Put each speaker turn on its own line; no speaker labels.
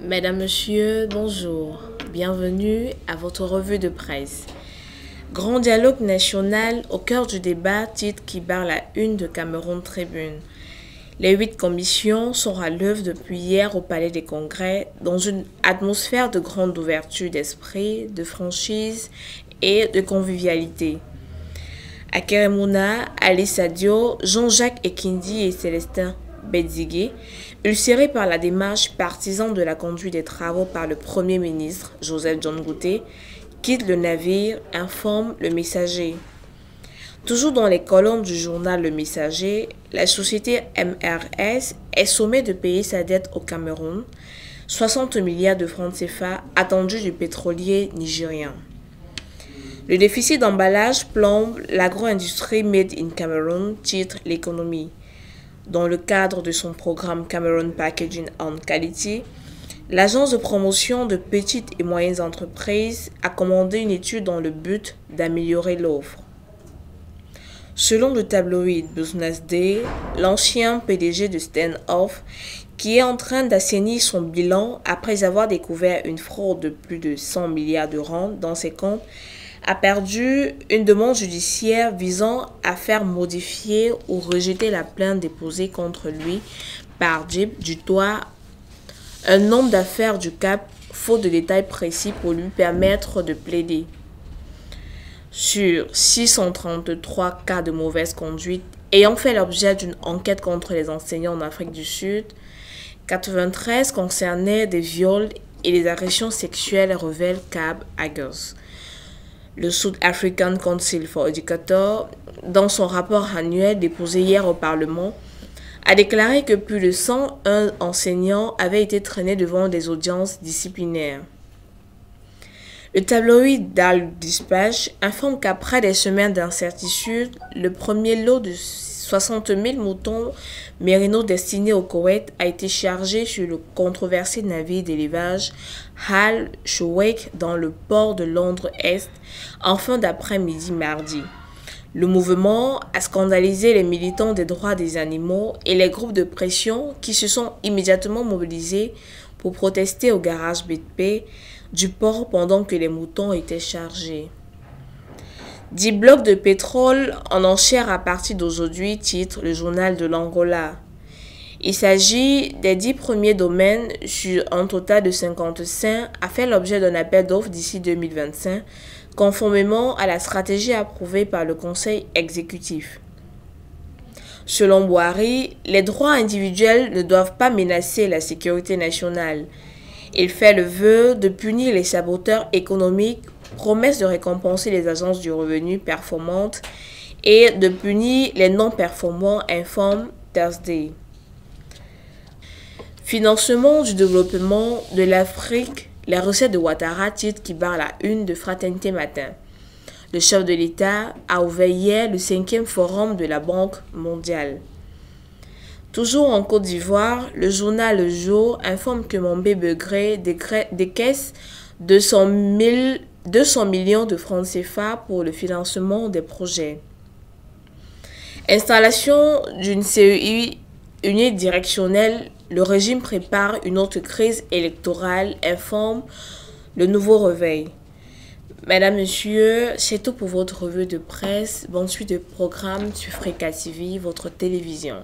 Mesdames, Messieurs, bonjour. Bienvenue à votre revue de presse. Grand dialogue national au cœur du débat, titre qui barre la une de Cameroun Tribune. Les 8 commissions sont à l'œuvre depuis hier au Palais des Congrès dans une atmosphère de grande ouverture d'esprit, de franchise et de convivialité. À Keremouna, Ali Sadio, Jean-Jacques Ekindi et Célestin Bédzigué, ulcérés par la démarche partisan de la conduite des travaux par le Premier ministre Joseph John Gouté, quittent le navire, informe le Messager. Toujours dans les colonnes du journal Le Messager, la société MRS est sommée de payer sa dette au Cameroun, 60 milliards de francs CFA attendus du pétrolier nigérien. Le déficit d'emballage plombe l'agro-industrie Made in Cameroun, titre l'économie. Dans le cadre de son programme Cameroun Packaging on Quality, l'agence de promotion de petites et moyennes entreprises a commandé une étude dans le but d'améliorer l'offre. Selon le tabloïd Business Day, l'ancien PDG de Stand-Off, qui est en train d'assainir son bilan après avoir découvert une fraude de plus de 100 milliards de rand dans ses comptes, a perdu une demande judiciaire visant à faire modifier ou rejeter la plainte déposée contre lui par Djib Dutoit, un homme d'affaires du Cap, faute de détails précis pour lui permettre de plaider. Sur 633 cas de mauvaise conduite ayant fait l'objet d'une enquête contre les enseignants en Afrique du Sud, 93 concernaient des viols et des agressions sexuelles, révèle Cab Agers. Le South African Council for Educators, dans son rapport annuel déposé hier au Parlement, a déclaré que plus de 101 enseignants avaient été traînés devant des audiences disciplinaires. Le tabloïd Dal Dispatch informe qu'après des semaines d'incertitude, le premier lot de 60 000 moutons mérinos destinés au Koweït a été chargé sur le controversé navire d'élevage Al Showeik dans le port de Londres-Est en fin d'après-midi mardi. Le mouvement a scandalisé les militants des droits des animaux et les groupes de pression qui se sont immédiatement mobilisés pour protester au garage BP du port pendant que les moutons étaient chargés. 10 blocs de pétrole en enchère à partir d'aujourd'hui, titre le journal de l'Angola. Il s'agit des 10 premiers domaines sur un total de 55 à faire l'objet d'un appel d'offres d'ici 2025, conformément à la stratégie approuvée par le Conseil exécutif. Selon Boari, les droits individuels ne doivent pas menacer la sécurité nationale. Il fait le vœu de punir les saboteurs économiques, promesse de récompenser les agences du revenu performantes et de punir les non-performants, informe Thursday. Financement du développement de l'Afrique, les recettes de Ouattara, titre qui barre la une de Fraternité Matin. Le chef de l'État a ouvert hier le 5e forum de la Banque mondiale. Toujours en Côte d'Ivoire, le journal Le Jour informe que Mambé Begré décaisse 200 millions de francs CFA pour le financement des projets. Installation d'une CEI unidirectionnelle, le régime prépare une autre crise électorale, informe le Nouveau Réveil. Mesdames, Messieurs, c'est tout pour votre revue de presse. Bonne suite de programme sur Freka TV, votre télévision.